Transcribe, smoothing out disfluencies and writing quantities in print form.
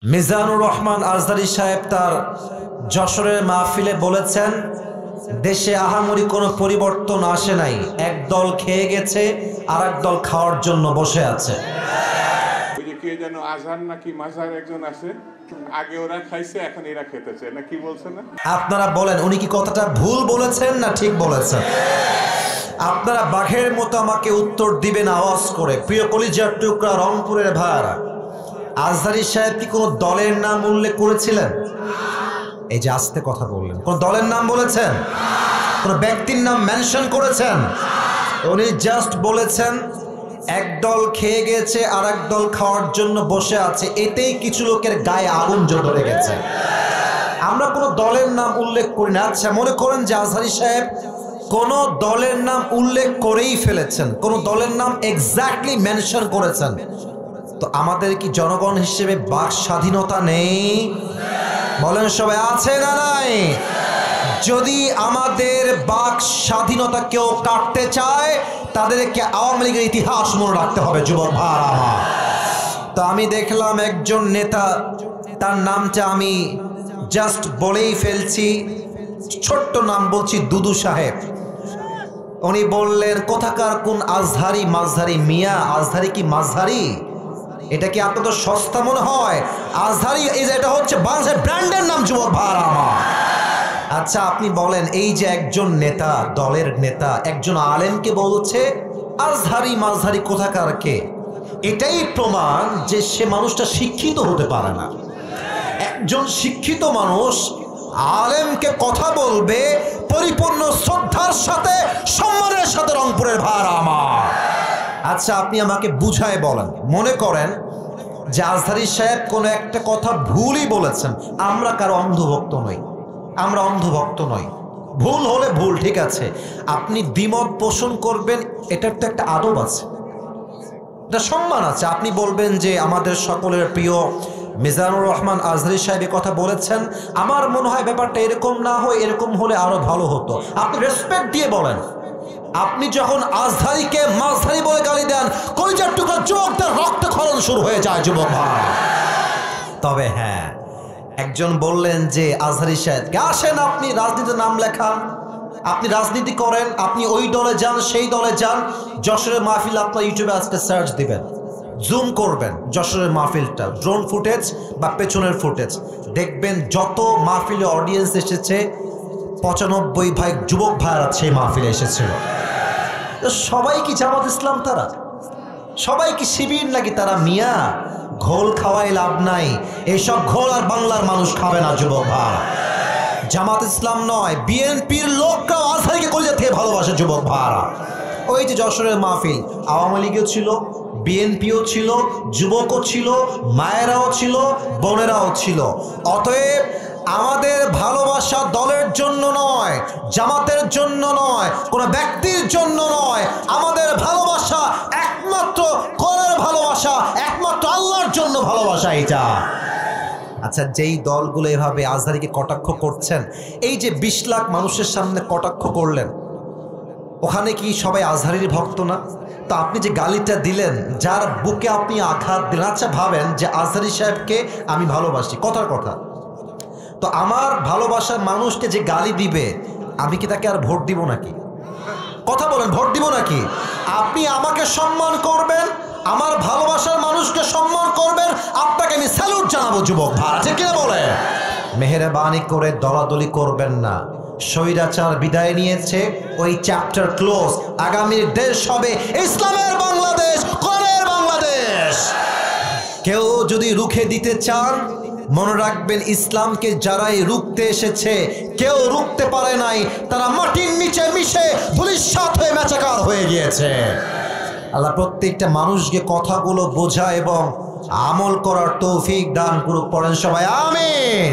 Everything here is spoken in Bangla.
মিজানুর রহমান আজহারী সাহেব তার যশোরের মাহফিলে বলেছেন, দেশে আহামরি কোনো পরিবর্তন আসে নাই, এক দল খেয়ে গেছে আর এক দল খাওয়ার জন্য বসে আছে। ওই যে কে যেন আজহার নাকি মাঝার একজন আছে, আগে ওরা খাইছে এখন এরা খেতেছে, না কি বলছে না? আপনারা বলেন উনি কি কথাটা ভুল বলেছেন না ঠিক বলেছেন? আপনারা বাঘের মতো আমাকে উত্তর দিবেন আওয়াজ করে। প্রিয় কলিজার টুকরা রংপুরের ভাইরা, আজহারী সাহেব কি কোনো দলের নাম উল্লেখ করেছিলেন? এই যে আস্তে কথা বললেন, কোন দলের নাম বলেছেন? কোন ব্যক্তির নাম মেনশন করেছেন? উনি জাস্ট বলেছেন এক দল খেয়ে গেছে আর এক দল খাওয়ার জন্য বসে আছে, এতেই কিছু লোকের গায়ে আগুন ধরে গেছে। আমরা কোনো দলের নাম উল্লেখ করি না। আচ্ছা, মনে করেন যে আজহারী সাহেব কোন দলের নাম উল্লেখ করেই ফেলেছেন, কোন দলের নাম এক্স্যাক্টলি মেনশন করেছেন, তো আমাদের কি জনগণ হিসেবে বাক স্বাধীনতা নেই? বলেন সবাই, আছে না নাই? যদি আমাদের বাক স্বাধীনতা কেউ কাটতে চায়, তাদেরকে আওয়ামী লীগের ইতিহাস মনে রাখতে হবে। যুবক ভাইরা আমার, তো আমি দেখলাম একজন নেতা, তার নামটা আমি জাস্ট বলেই ফেলছি, ছোট্ট নাম বলছি, দুদু সাহেব। উনি বললেন কোথাকার কোন আজহারি মাঝহারি মিয়া, আজহারি কি মাঝহারি? এটা কি আপনাদের সস্তা মনে হয়? আজহারি এটা হচ্ছে বাংলাদেশের ব্র্যান্ডের নাম। যুবক ভাইরা আমার, আচ্ছা আপনি বলেন, এই যে একজন নেতা, দলের নেতা একজন আলেমকে বলছে আজহারি মাঝহারি কোথাকার কে, এটাই প্রমাণ যে সে মানুষটা শিক্ষিত হতে পারে না। একজন শিক্ষিত মানুষ আলেমকে কথা বলবে পরিপূর্ণ শ্রদ্ধার সাথে, সম্মানের সাথে। রংপুরের ভাইরা আমার, আচ্ছা আপনি আমাকে বুঝায় বলেন, মনে করেন যে আজহারী সাহেব কোনো একটা কথা ভুলই বলেছেন, আমরা কারো অন্ধভক্ত নই, আমরা অন্ধভক্ত নই, ভুল হলে ভুল, ঠিক আছে, আপনি দ্বিমত পোষণ করবেন, এটার তো একটা আদব আছে, এটা সম্মান আছে। আপনি বলবেন যে আমাদের সকলের প্রিয় মিজানুর রহমান আজহারী সাহেব কথা বলেছেন, আমার মনে হয় ব্যাপারটা এরকম না হয়, এরকম হলে আরো ভালো হতো। আপনি রেসপেক্ট দিয়ে বলেন। আপনি যখন আজহারীকে মাঝহারি বলে গালি দেন, কলিজার টুকরা যুবকদের রক্তক্ষরণ শুরু হয়ে যায়। যুবক ভাই, তবে হ্যাঁ, একজন বললেন যে আজহারী সাহেবকে, আসেন আপনি রাজনীতিতে নাম লেখান, আপনি রাজনীতি করেন, আপনি ওই দলে যান, সেই দলে যান। যশোরের মাহফিল আপনার ইউটিউবে আজকে সার্চ দিবেন, জুম করবেন যশোরের মাহফিলটা, ড্রোন ফুটেজ বা পেছনের ফুটেজ দেখবেন, যত মাহফিলে অডিয়েন্স এসেছে 95 যুবক ভাইরা সেই মাহফিলে এসেছিল। সবাই কি জামাত ইসলাম? তারা সবাই কি শিবির নাকি? তারা মিয়া, ঘোল খাওয়াই লাভ নাই, এইসব ঘোল আর বাংলার মানুষ খাবে না। যুবক ভাই, জামাত ইসলাম নয়, বিএনপির লোকরাও আজহারীকে কলিজা থেকে ভালোবাসে। যুবক ভাইরা, ওই যে যশোরের মাহফিল, আওয়ামী লীগও ছিল, বিএনপিও ছিল, যুবকও ছিল, মায়েরাও ছিল, বোনেরাও ছিল। অতএব আমাদের ভালোবাসা দলের জন্য নয়, জামাতের জন্য নয়, কোনো ব্যক্তির জন্য নয়, আমাদের ভালোবাসা একমাত্র কোরআনের ভালোবাসা, একমাত্র আল্লাহর জন্য ভালোবাসা এটা। আচ্ছা, যেই দলগুলো এভাবে আজহারীকে কটাক্ষ করছেন, এই যে 20 লাখ মানুষের সামনে কটাক্ষ করলেন, ওখানে কি সবাই আজহারীর ভক্ত না? তো আপনি যে গালিটা দিলেন, যার বুকে আপনি আঘাত দিলেন, আচ্ছা ভাবেন যে আজহারী সাহেবকে আমি ভালোবাসি, কথার কথা, তো আমার ভালোবাসার মানুষকে যে গালি দিবে, আমি কি তাকে আর ভোট দিব নাকি? কথা বলেন, ভোট দিব নাকি? আপনি আমাকে সম্মান করবেন, আমার ভালোবাসার মানুষকে সম্মান করবেন, আপনাকে আমি স্যালুট জানাবো। যুবক ভাইরা, ঠিক কিনা বলে? মেহেরবানি করে দলাদলি করবেন না। স্বৈরাচার বিদায় নিয়েছে, ওই চ্যাপ্টার ক্লোজ। আগামীর দেশ হবে ইসলামের বাংলাদেশ, কোরআনের বাংলাদেশ। কেউ যদি রুখে দিতে চান, মনে রাখবেন ইসলামকে যারাই রুখতে এসেছে, কেউ রুখতে পারে নাই, তারা মাটির নিচে মিশে ধূলিসাৎ হয়ে মেচাকার হয়ে গিয়েছে। আল্লাহ প্রত্যেকটা মানুষকে কথাগুলো বোঝা এবং আমল করার তৌফিক দান করুক। পড়েন সবাই আমিন।